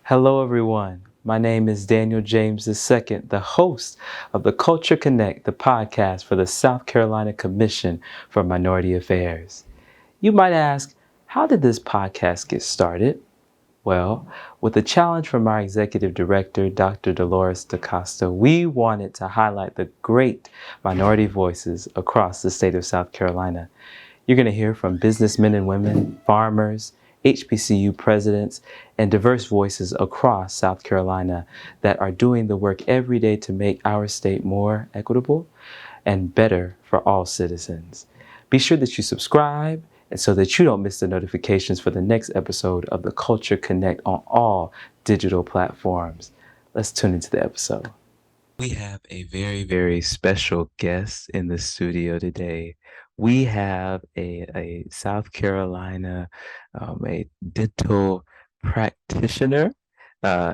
Hello, everyone. My name is Daniel James II, the host of the Culture Connect, the podcast for the South Carolina Commission for Minority Affairs. You might ask, how did this podcast get started? Well, with a challenge from our executive director, Dr. Dolores DaCosta, we wanted to highlight the great minority voices across the state of South Carolina. You're going to hear from businessmen and women, farmers, HBCU presidents, and diverse voices across South Carolina that are doing the work every day to make our state more equitable and better for all citizens. Be sure that you subscribe and so that you don't miss the notifications for the next episode of the Culture Connect on all digital platforms. Let's tune into the episode. We have a very special guest in the studio today. We have a South Carolina, a dental practitioner,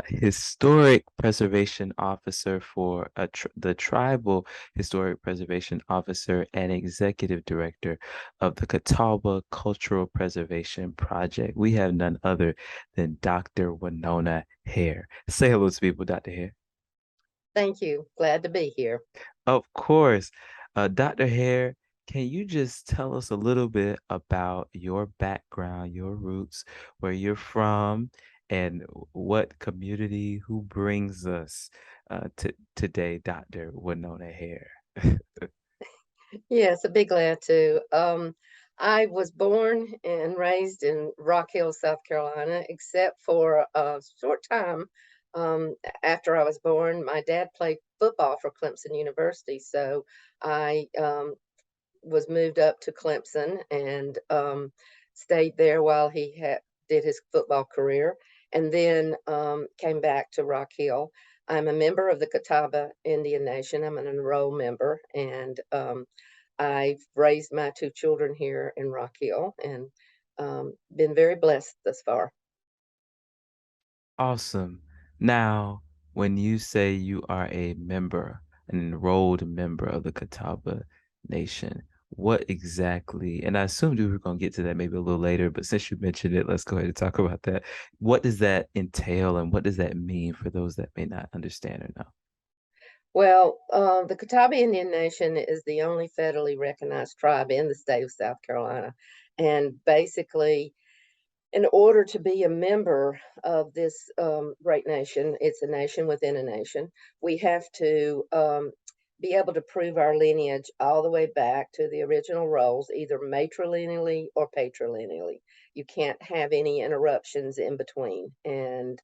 historic preservation officer for the tribal historic preservation officer and executive director of the Catawba Cultural Preservation Project. We have none other than Dr. Wenonah Haire. Say hello to people, Dr. Haire. Thank you. Glad to be here. Of course. Dr. Hare, can you just tell us a little bit about your background, your roots, where you're from, and what community, who brings us to today, Dr. Wenonah Hare? Yes, I'd be glad to. I was born and raised in Rock Hill, South Carolina, except for a short time after I was born. My dad played football for Clemson University, so I was moved up to Clemson and stayed there while he did his football career, and then came back to Rock Hill. I'm a member of the Catawba Indian Nation. I'm an enrolled member, and I've raised my two children here in Rock Hill, and been very blessed thus far. Awesome. Now, when you say you are a member, an enrolled member of the Catawba Nation, what exactly, and I assumed we were going to get to that maybe a little later, but since you mentioned it, let's go ahead and talk about that. What does that entail and what does that mean for those that may not understand or know? Well, the Catawba Indian Nation is the only federally recognized tribe in the state of South Carolina, and basically in order to be a member of this great nation, it's a nation within a nation, we have to be able to prove our lineage all the way back to the original roles, either matrilineally or patrilineally. You can't have any interruptions in between. And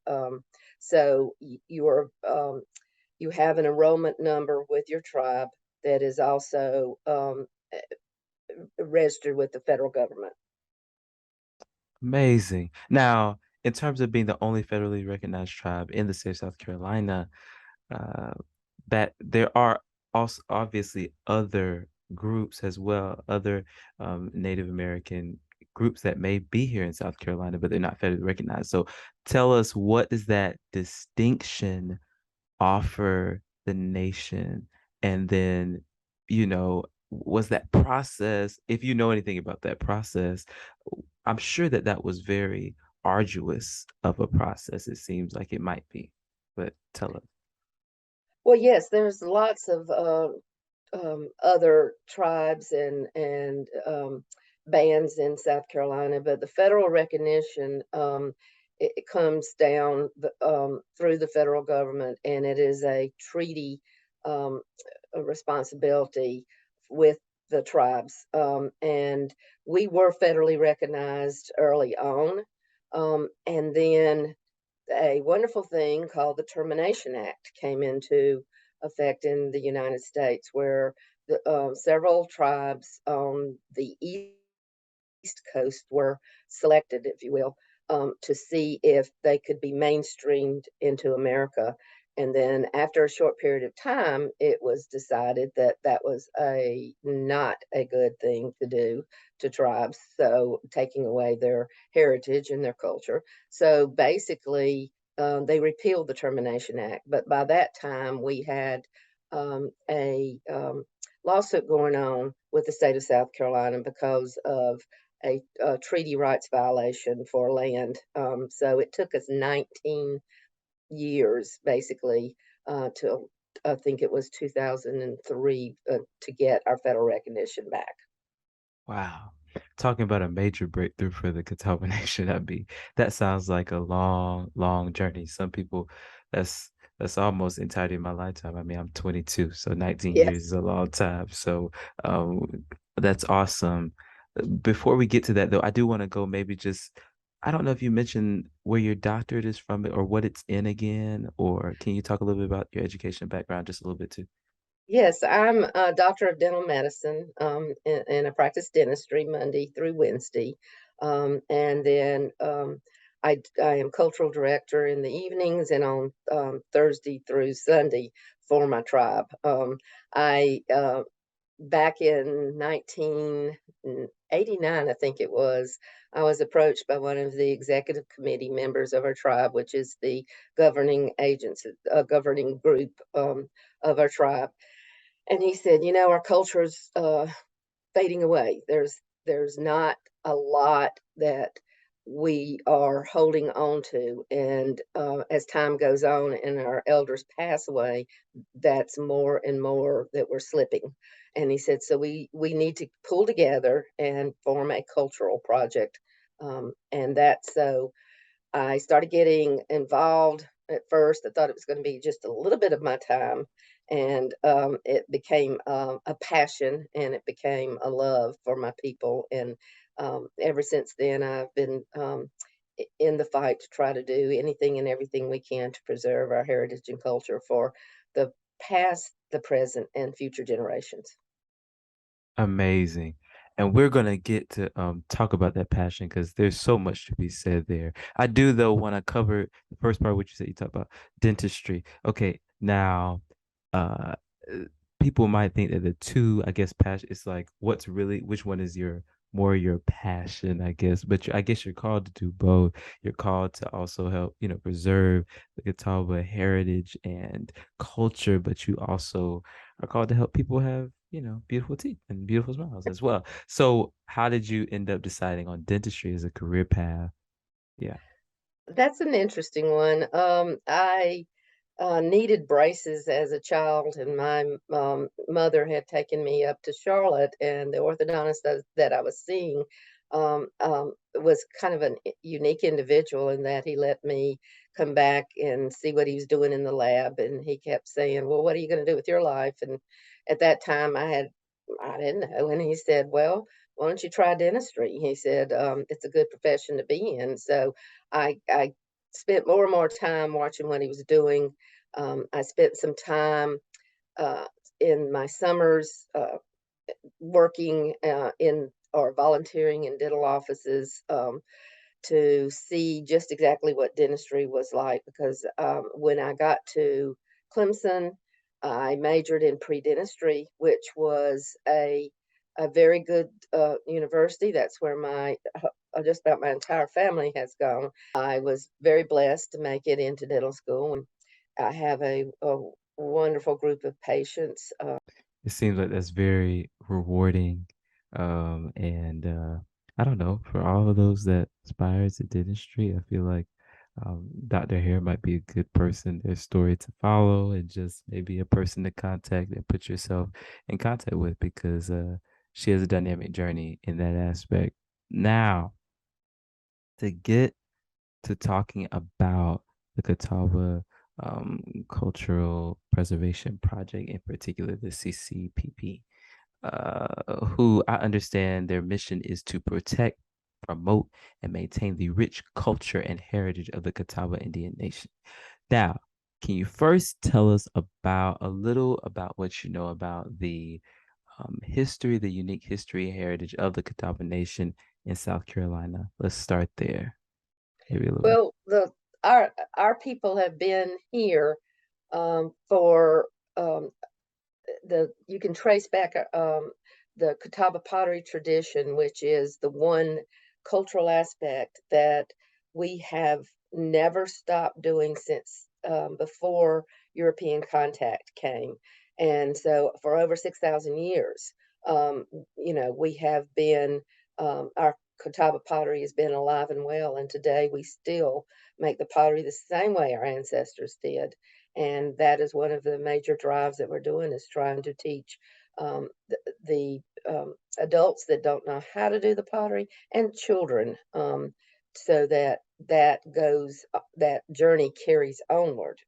so you have an enrollment number with your tribe that is also registered with the federal government. Amazing. Now, in terms of being the only federally recognized tribe in the state of South Carolina, uh, that there are also obviously other groups as well, other Native American groups that may be here in South Carolina, but they're not federally recognized. So tell us, what does that distinction offer the nation? And then, was that process, if you know anything about that process, I'm sure that that was very arduous of a process. It seems like it might be, but tell us. Well, yes, there's lots of other tribes and bands in South Carolina, but the federal recognition it comes down through the federal government, and it is a treaty um, a responsibility with the tribes. And we were federally recognized early on, and then a wonderful thing called the Termination Act came into effect in the United States, where several tribes on the East Coast were selected, if you will, to see if they could be mainstreamed into America. And then, after a short period of time, it was decided that that was a not a good thing to do to tribes. So, taking away their heritage and their culture. So, basically, they repealed the Termination Act. But by that time, we had a lawsuit going on with the state of South Carolina because of a treaty rights violation for land. So it took us 19 years basically till I think it was 2003 to get our federal recognition back. Wow. Talking about a major breakthrough for the Catawba Nation, that sounds like a long, long journey. Some people that's that's almost entirety of my lifetime. I mean, I'm 22, so 19 years Yes. is a long time. So um that's awesome. Before we get to that though, I do want to go maybe just I don't know if you mentioned where your doctorate is from or what it's in again, or can you talk a little bit about your education background just a little bit too? Yes, I'm a doctor of dental medicine, and I practice dentistry Monday through Wednesday. And then I am cultural director in the evenings and on Thursday through Sunday for my tribe. I Back in 1989, I think it was, I was approached by one of the executive committee members of our tribe, which is the governing agency, governing group of our tribe. And he said, you know, our culture's fading away. There's not a lot that we are holding on to, and as time goes on and our elders pass away, that's more and more that we're slipping. And he said, so we need to pull together and form a cultural project, and that's so I started getting involved at first. I thought it was going to be just a little bit of my time, and it became a passion and it became a love for my people. And ever since then, I've been in the fight to try to do anything and everything we can to preserve our heritage and culture for the past, the present, and future generations. Amazing. And we're gonna get to talk about that passion because there's so much to be said there. I do though want to cover the first part, which you said you talked about dentistry. Okay, now uh uh, people might think that the two, I guess, passion it's like what's really which one is your more your passion, I guess. But I guess you're called to do both. You're called to also help, preserve the Catawba heritage and culture, but you also are called to help people have, beautiful teeth and beautiful smiles as well. So, how did you end up deciding on dentistry as a career path? Yeah. That's an interesting one. I needed braces as a child, and my mother had taken me up to Charlotte, and the orthodontist that I was seeing was kind of a unique individual in that he let me come back and see what he was doing in the lab, and he kept saying, "Well, what are you going to do with your life?" And at that time, I didn't know, and he said, "Well, why don't you try dentistry?" He said, "It's a good profession to be in." So I spent more and more time watching what he was doing. I spent some time uh, in my summers working in or volunteering in dental offices to see just exactly what dentistry was like. Because when I got to Clemson, I majored in pre-dentistry, which was a very good university. That's where my just about my entire family has gone. I was very blessed to make it into dental school, and I have a wonderful group of patients. It seems like that's very rewarding. And I don't know, for all of those that aspire to dentistry, I feel like Dr. Hare might be a good person, their story to follow, and just maybe a person to contact and put yourself in contact with because she has a dynamic journey in that aspect. Now, to get to talking about the Catawba Cultural Preservation Project, in particular the CCPP, who I understand their mission is to protect, promote, and maintain the rich culture and heritage of the Catawba Indian Nation. Now, can you first tell us about a little about what you know about the history, the unique history and heritage of the Catawba Nation in South Carolina? Let's start there. Maybe a little bit. Well, the our people have been here for the you can trace back the Catawba pottery tradition, which is the one cultural aspect that we have never stopped doing since before European contact came. And so for over 6,000 years, you know, we have been our Catawba pottery has been alive and well, and today we still make the pottery the same way our ancestors did. And that is one of the major drives that we're doing, is trying to teach the adults that don't know how to do the pottery, and children, so that that journey carries onward.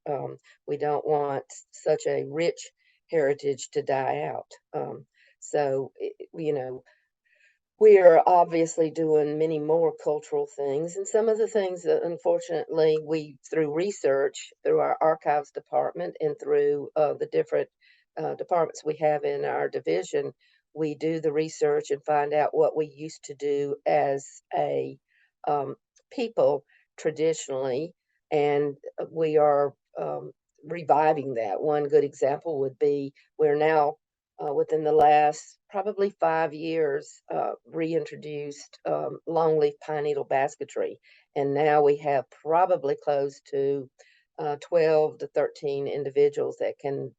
We don't want such a rich heritage to die out. So, you know, we are obviously doing many more cultural things, and some of the things that unfortunately we, through research, through our archives department and through the different departments we have in our division, we do the research and find out what we used to do as a um, people traditionally, and we are reviving that. One good example would be, we're now within the last probably 5 years, reintroduced longleaf pine needle basketry. And now we have probably close to 12 to 13 individuals that can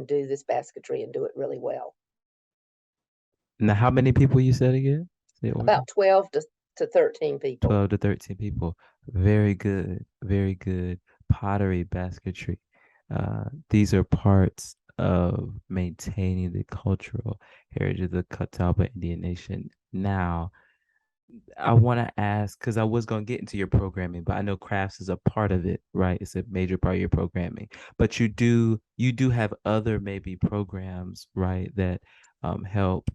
do this basketry and do it really well. Now, how many people you said again? Say it one more time. About 12 to 13 people. 12 to 13 people. Very good. Very good. Pottery, basketry. These are parts of maintaining the cultural heritage of the Catawba Indian Nation. Now, I want to ask, because I was going to get into your programming, but I know crafts is a part of it, right? It's a major part of your programming. But you do have other maybe programs, right, that help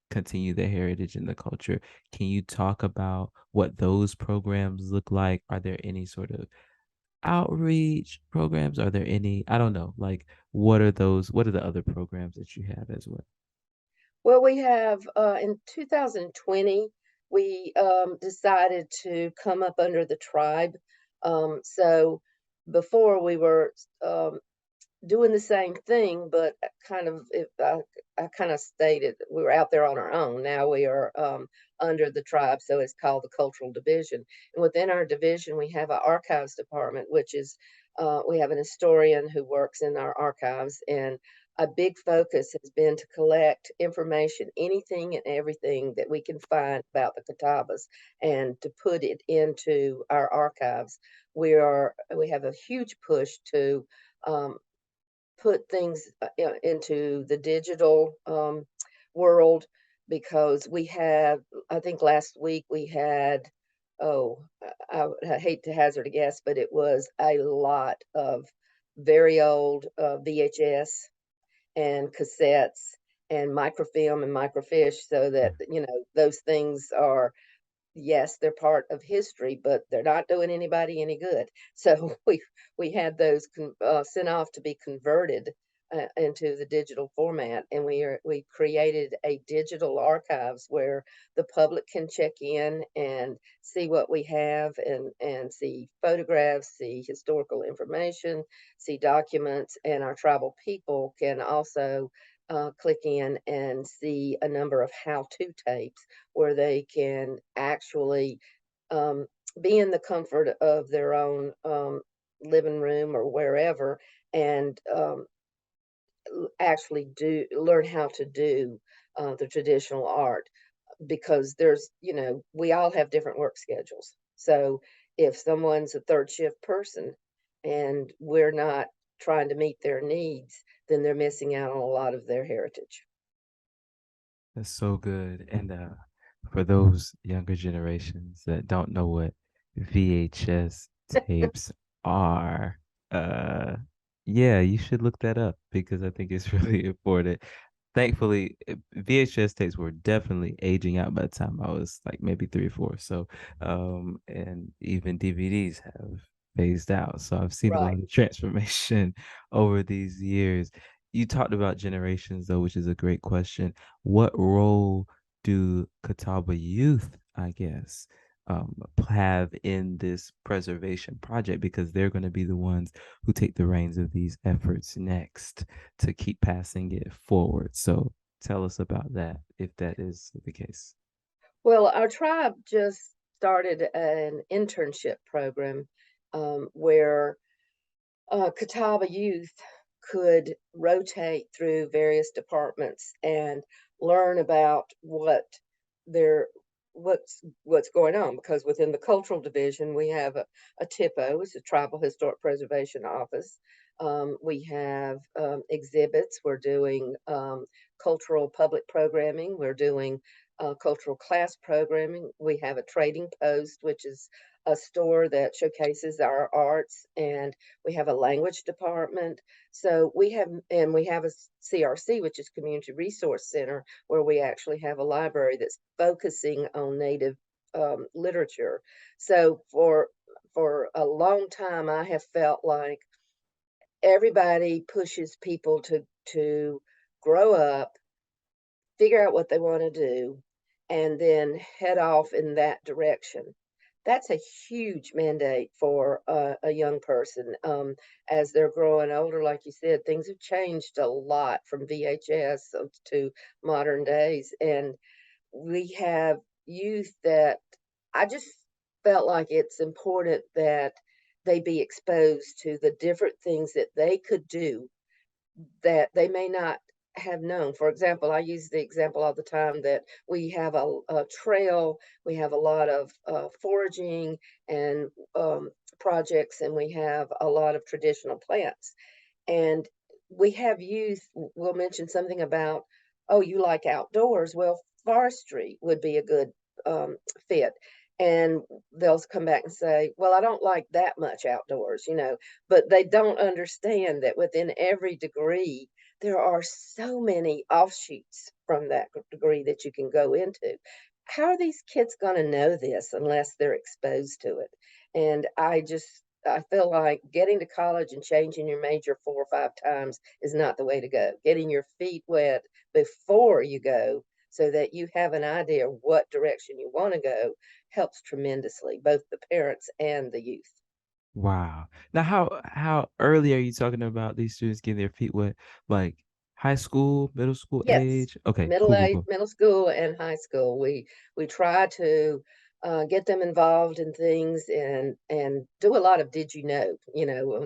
continue the heritage and the culture. Can you talk about what those programs look like? Are there any sort of outreach programs? Are there any, I don't know, like what are those, what are the other programs that you have as well? Well, we have in 2020, we decided to come up under the tribe. So before we were doing the same thing, but kind of, I kind of stated we were out there on our own. Now we are under the tribe, so it's called the Cultural Division. And within our division, we have an archives department, which is we have an historian who works in our archives, and a big focus has been to collect information, anything and everything that we can find about the Catawbas, and to put it into our archives. We have a huge push to um, put things into the digital world, because we have, I think last week we had, oh, I hate to hazard a guess, but it was a lot of very old VHS and cassettes and microfilm and microfiche, so that, you know, those things are, yes, they're part of history, but they're not doing anybody any good. So we had those sent off to be converted into the digital format, and we created a digital archives where the public can check in and see what we have, and see photographs, see historical information, see documents, and our tribal people can also click in and see a number of how-to tapes where they can actually um, be in the comfort of their own living room or wherever, and actually do learn how to do the traditional art, because there's, you know, we all have different work schedules. So if someone's a third shift person and we're not trying to meet their needs, then they're missing out on a lot of their heritage. That's so good. And for those younger generations that don't know what VHS tapes are, uh, yeah, you should look that up because I think it's really important. Thankfully, VHS tapes were definitely aging out by the time I was like maybe 3 or 4. So, and even DVDs have phased out. So I've seen a lot Right. of transformation over these years. You talked about generations though, which is a great question. What role do Catawba youth, I guess, have in this preservation project? Because they're going to be the ones who take the reins of these efforts next to keep passing it forward. So tell us about that, if that is the case. Well, our tribe just started an internship program where Catawba youth could rotate through various departments and learn about what their what's going on, because within the cultural division we have a TIPO, it's a Tribal Historic Preservation Office. We have exhibits. We're doing cultural public programming. We're doing cultural class programming. We have a trading post, which is a store that showcases our arts, and we have a language department. So we have a CRC, which is Community Resource Center, where we actually have a library that's focusing on Native literature. So for a long time, I have felt like everybody pushes people to grow up, figure out what they want to do, and then head off in that direction. That's a huge mandate for a young person. As they're growing older, like you said, things have changed a lot from VHS to modern days. And we have youth that I just felt like it's important that they be exposed to the different things that they could do that they may not have known. For example, I use the example all the time that we have a trail, we have a lot of foraging and projects, and we have a lot of traditional plants. And we have youth will mention something about, oh, you like outdoors. Well, forestry would be a good fit. And they'll come back and say, well, I don't like that much outdoors, but they don't understand that within every degree, there are so many offshoots from that degree that you can go into. How are these kids going to know this unless they're exposed to it? And I feel like getting to college and changing your major 4 or 5 times is not the way to go. Getting your feet wet before you go so that you have an idea of what direction you want to go helps tremendously, both the parents and the youth. Wow. Now, how early are you talking about these students getting their feet wet? Like high school, middle school Yes, age? Okay, cool, cool, cool. middle school and high school. We try to get them involved in things and do a lot of did you know?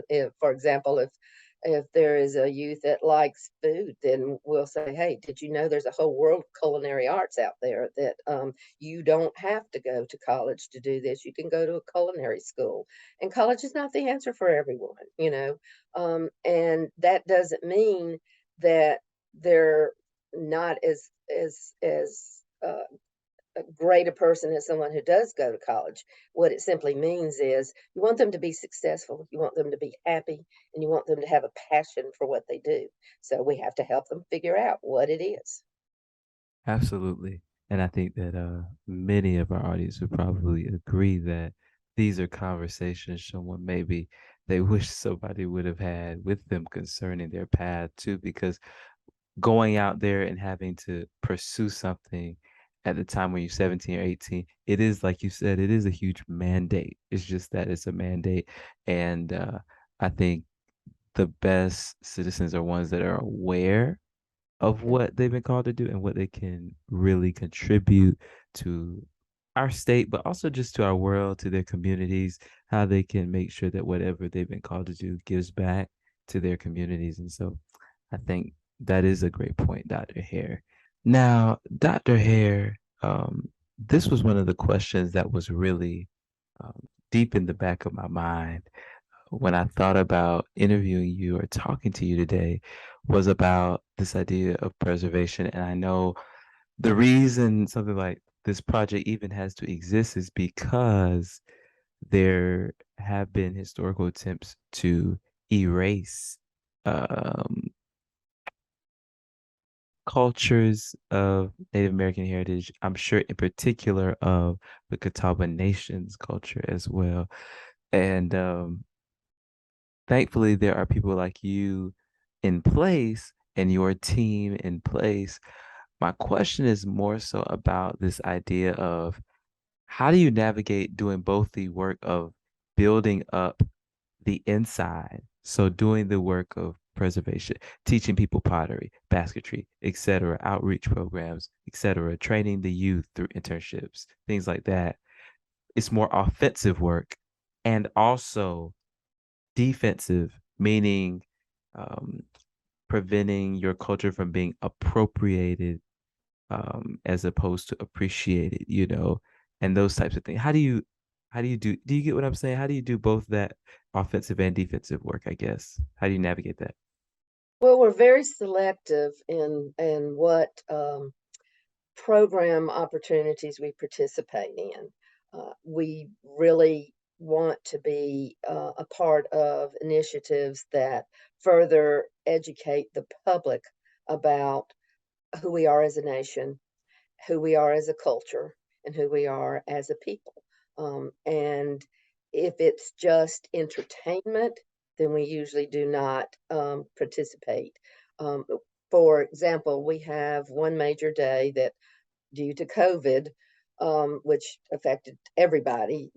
If, for example, if there is a youth that likes food, then we'll say, hey, did you know there's a whole world of culinary arts out there that you don't have to go to college to do this. You can go to a culinary school, and college is not the answer for everyone. And that doesn't mean that they're not as great a person as someone who does go to college. What it simply means is you want them to be successful, you want them to be happy, and you want them to have a passion for what they do. So we have to help them figure out what it is. Absolutely. And I think that many of our audience would probably agree that these are conversations someone maybe they wish somebody would have had with them concerning their path too, because going out there and having to pursue something at the time when you're 17 or 18, it is like you said, it is a huge mandate. It's just that it's a mandate. And I think the best citizens are ones that are aware of Mm. what they've been called to do and what they can really contribute to our state, but also just to our world, to their communities, how they can make sure that whatever they've been called to do gives back to their communities. And so I think that is a great point, Dr. Hare. Now, Dr. Hare, this was one of the questions that was really deep in the back of my mind when I thought about interviewing you or talking to you today was about this idea of preservation. And I know the reason something like this project even has to exist is because there have been historical attempts to erase um, cultures of Native American heritage. I'm sure, in particular, of the Catawba Nation's culture as well. And thankfully, there are people like you in place and your team in place. My question is more so about this idea of how do you navigate doing both the work of building up the inside, so doing the work of preservation, teaching people pottery, basketry, etc., outreach programs, etc., training the youth through internships, things like that. It's more offensive work and also defensive, meaning um, preventing your culture from being appropriated as opposed to appreciated. and those types of things. Do you get what I'm saying? How do you do both that offensive and defensive work, I guess? How do you navigate that? Well, we're very selective in what program opportunities we participate in. We really want to be a part of initiatives that further educate the public about who we are as a nation, who we are as a culture, and who we are as a people. And if it's just entertainment, then we usually do not participate. Um, for example, we have one major day that, due to COVID, which affected everybody,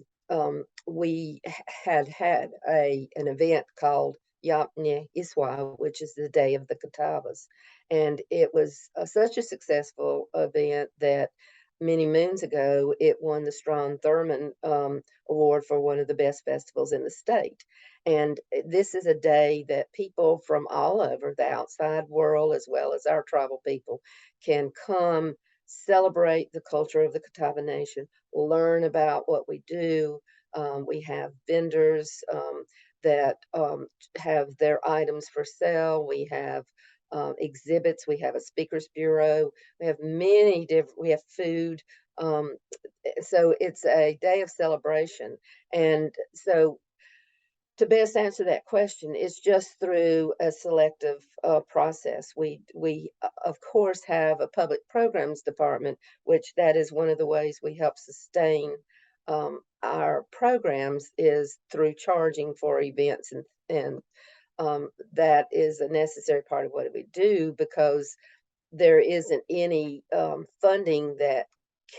we had an event called Yapne Iswa, which is the Day of the Catawbas. And it was such a successful event that many moons ago it won the Strawn Thurman Award for one of the best festivals in the state. And this is a day that people from all over the outside world, as well as our tribal people, can come celebrate the culture of the Catawba Nation, learn about what we do. We have vendors that have their items for sale. We have exhibits. We have a speakers bureau. We have many different. We have food. Um, so it's a day of celebration, and so to best answer that question is just through a selective process. We of course have a public programs department, which that is one of the ways we help sustain our programs is through charging for events, and that is a necessary part of what we do because there isn't any funding that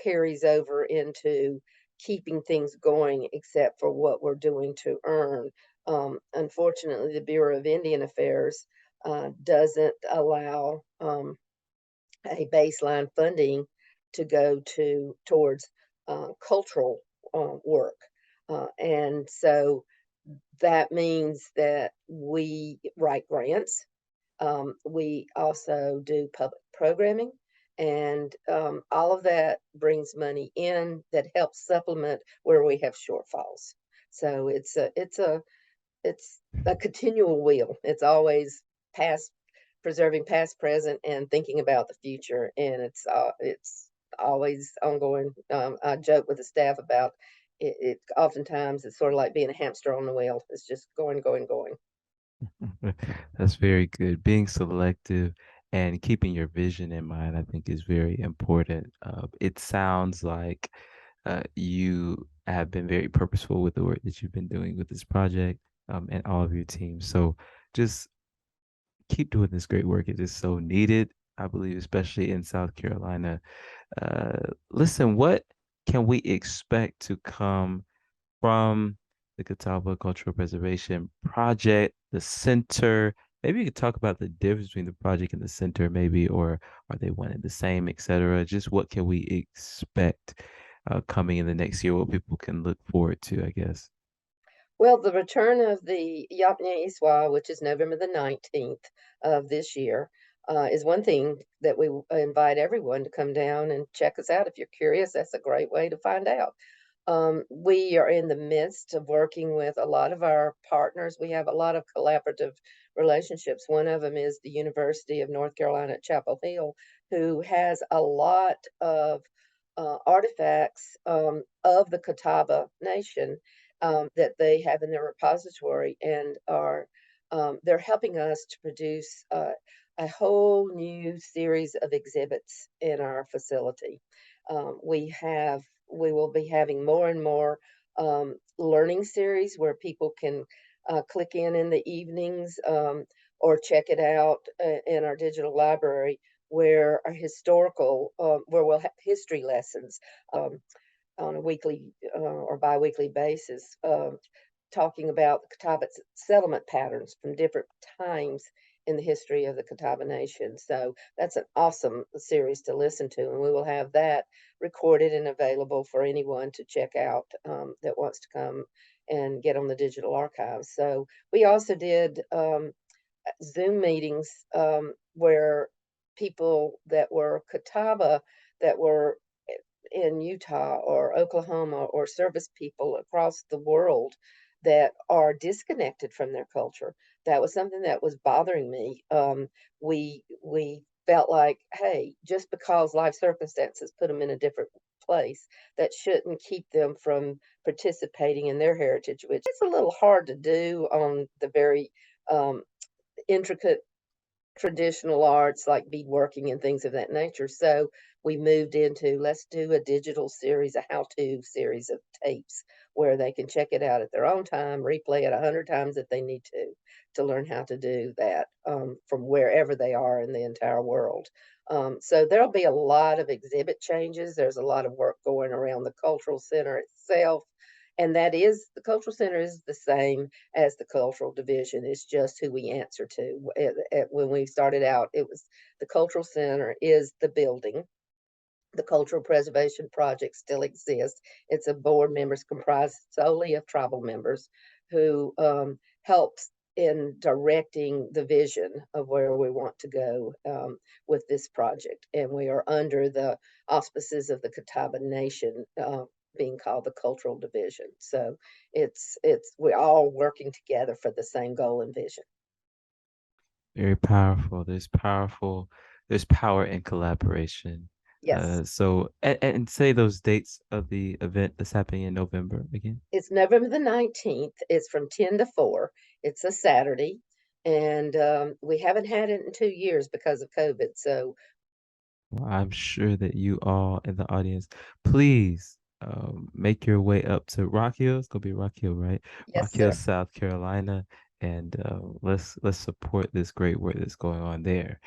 carries over into keeping things going except for what we're doing to earn. Unfortunately, the Bureau of Indian Affairs doesn't allow a baseline funding to go towards cultural work, and so that means that we write grants. We also do public programming, and all of that brings money in that helps supplement where we have shortfalls. So it's a continual wheel. It's always past, preserving past, present, and thinking about the future, and it's always ongoing. I joke with the staff about it. Oftentimes, it's sort of like being a hamster on the wheel. It's just going, going, going. That's very good. Being selective and keeping your vision in mind, I think, is very important. It sounds like you have been very purposeful with the work that you've been doing with this project, and all of your teams. So just keep doing this great work. It is so needed, I believe, especially in South Carolina. Listen, what can we expect to come from the Catawba Cultural Preservation Project, the center? Maybe you could talk about the difference between the project and the center, maybe, or are they one and the same, etc. Just what can we expect coming in the next year? What people can look forward to, I guess. Well, the return of the Yapne Iswa, which is November the 19th of this year, is one thing that we invite everyone to come down and check us out. If you're curious, that's a great way to find out. We are in the midst of working with a lot of our partners. We have a lot of collaborative relationships. One of them is the University of North Carolina at Chapel Hill, who has a lot of artifacts of the Catawba Nation that they have in their repository, and are they're helping us to produce a whole new series of exhibits in our facility. We will be having more and more learning series where people can click in the evenings, or check it out in our digital library, where our historical where we'll have history lessons on a weekly or biweekly basis, talking about the Catawba settlement patterns from different times in the history of the Catawba Nation. So that's an awesome series to listen to, and we will have that recorded and available for anyone to check out that wants to come and get on the digital archives. So we also did Zoom meetings where people that were Catawba that were in Utah or Oklahoma or service people across the world that are disconnected from their culture. That was something that was bothering me. We felt like, hey, just because life circumstances put them in a different place, that shouldn't keep them from participating in their heritage, which it's a little hard to do on the very um, intricate traditional arts like beadworking and things of that nature. So we moved into, let's do a digital series, a how-to series of tapes where they can check it out at their own time, replay it 100 times if they need to learn how to do that from wherever they are in the entire world. So there'll be a lot of exhibit changes. There's a lot of work going around the cultural center itself. And that is, the cultural center is the same as the cultural division. It's just who we answer to. When we started out, it was the cultural center is the building. The Cultural Preservation Project still exists. It's a board members comprised solely of tribal members who helps in directing the vision of where we want to go with this project. And we are under the auspices of the Catawba Nation, being called the Cultural Division. So we're all working together for the same goal and vision. Very powerful. There's power in collaboration. Yes. And say those dates of the event that's happening in November again. It's November the 19th. It's from 10 to 4. It's a Saturday. And we haven't had it in 2 years because of COVID. So, Well, I'm sure that you all in the audience, please make your way up to Rock Hill. It's gonna be Rock Hill, right? yes, Rock Hill, sir. South Carolina, and let's support this great work that's going on there.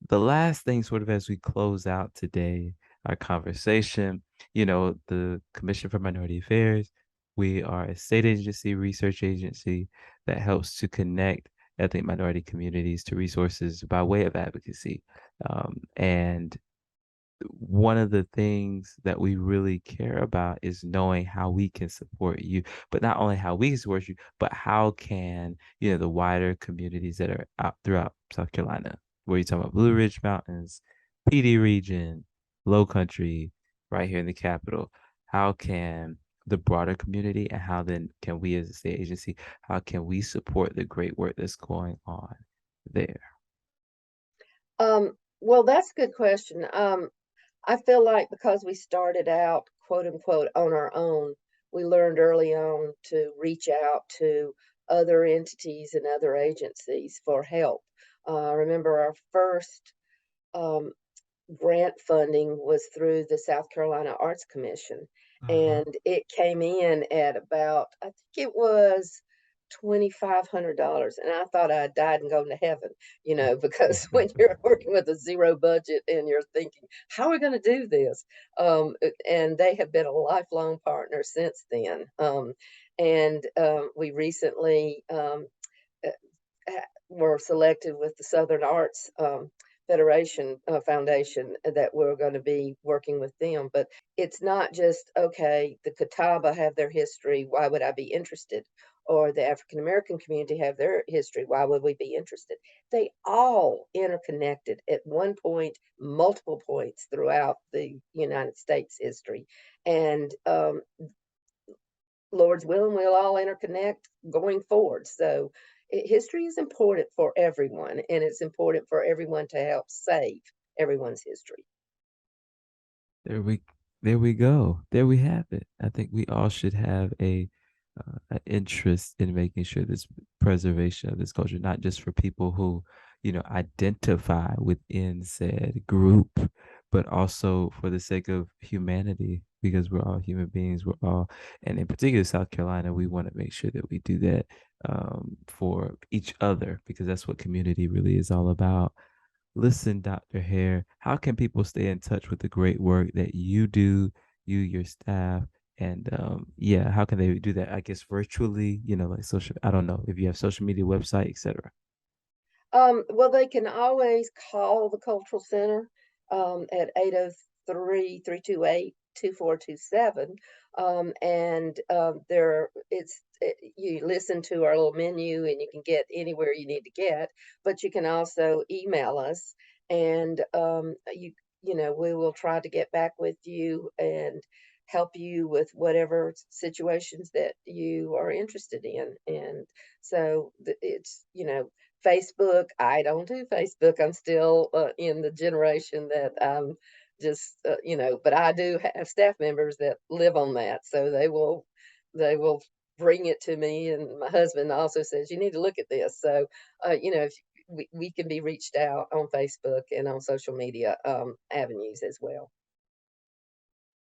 The last thing, sort of as we close out today, our conversation, the Commission for Minority Affairs, we are a state agency, research agency that helps to connect ethnic minority communities to resources by way of advocacy. And one of the things that we really care about is knowing how we can support you, but not only how we can support you, but how can the wider communities that are out throughout South Carolina, where you're talking about Blue Ridge Mountains, PD region, Low Country, right here in the capital, how can the broader community, and how then can we as a state agency, how can we support the great work that's going on there? Well, that's a good question. I feel like because we started out, quote unquote, on our own, we learned early on to reach out to other entities and other agencies for help. I remember our first um, grant funding was through the South Carolina Arts Commission, Uh-huh. and it came in at about, I think it was $2,500, and I thought I died and gone to heaven, because when you're working with a zero budget and you're thinking, "How are we going to do this?" And they have been a lifelong partner since then. And we recently uh, were selected with the Southern Arts Federation Foundation that we're going to be working with them. But it's not just, okay, the Catawba have their history. Why would I be interested? Or the African American community have their history. Why would we be interested? They all interconnected at one point, multiple points throughout the United States history. And Lord's willing, we'll all interconnect going forward. So history is important for everyone, and it's important for everyone to help save everyone's history. There we there we go. There we have it. I think we all should have an interest in making sure this preservation of this culture, not just for people who, identify within said group, but also for the sake of humanity, because we're all human beings. We're all, and in particular, South Carolina, we want to make sure that we do that for each other, because that's what community really is all about. Listen, Dr. Hare, how can people stay in touch with the great work that you do, you, your staff, and yeah, how can they do that? I guess virtually, like social, I don't know if you have social media, website, etc. Well, they can always call the Cultural Center at 803-328-2427. And you listen to our little menu and you can get anywhere you need to get, but you can also email us, and we will try to get back with you and help you with whatever situations that you are interested in. And so it's, Facebook. I don't do Facebook. I'm still in the generation that I'm just, but I do have staff members that live on that. So they will bring it to me. And my husband also says, you need to look at this. So, if we can be reached out on Facebook and on social media avenues as well.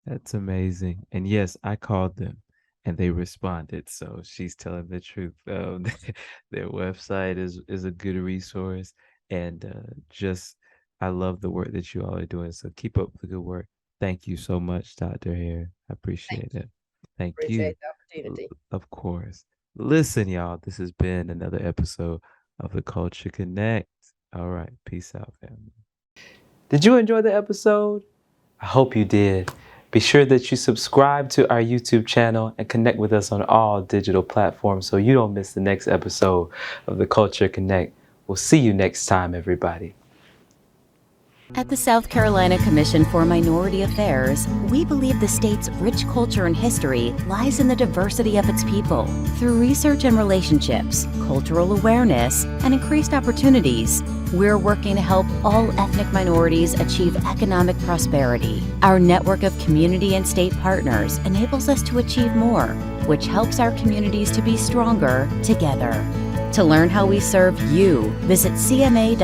That's amazing. And yes, I called them and they responded. So she's telling the truth. Their website is a good resource. And just, I love the work that you all are doing. So keep up the good work. Thank you so much, Dr. Hare. I Thank appreciate you. it. Thank you. Appreciate the opportunity. Of course. Listen, y'all, this has been another episode of the Culture Connect. All right. Peace out, family. Did you enjoy the episode? I hope you did. Be sure that you subscribe to our YouTube channel and connect with us on all digital platforms so you don't miss the next episode of the Culture Connect. We'll see you next time, everybody. At the South Carolina Commission for Minority Affairs, we believe the state's rich culture and history lies in the diversity of its people. Through research and relationships, cultural awareness, and increased opportunities, we're working to help all ethnic minorities achieve economic prosperity. Our network of community and state partners enables us to achieve more, which helps our communities to be stronger together. To learn how we serve you, visit cma.sc.gov.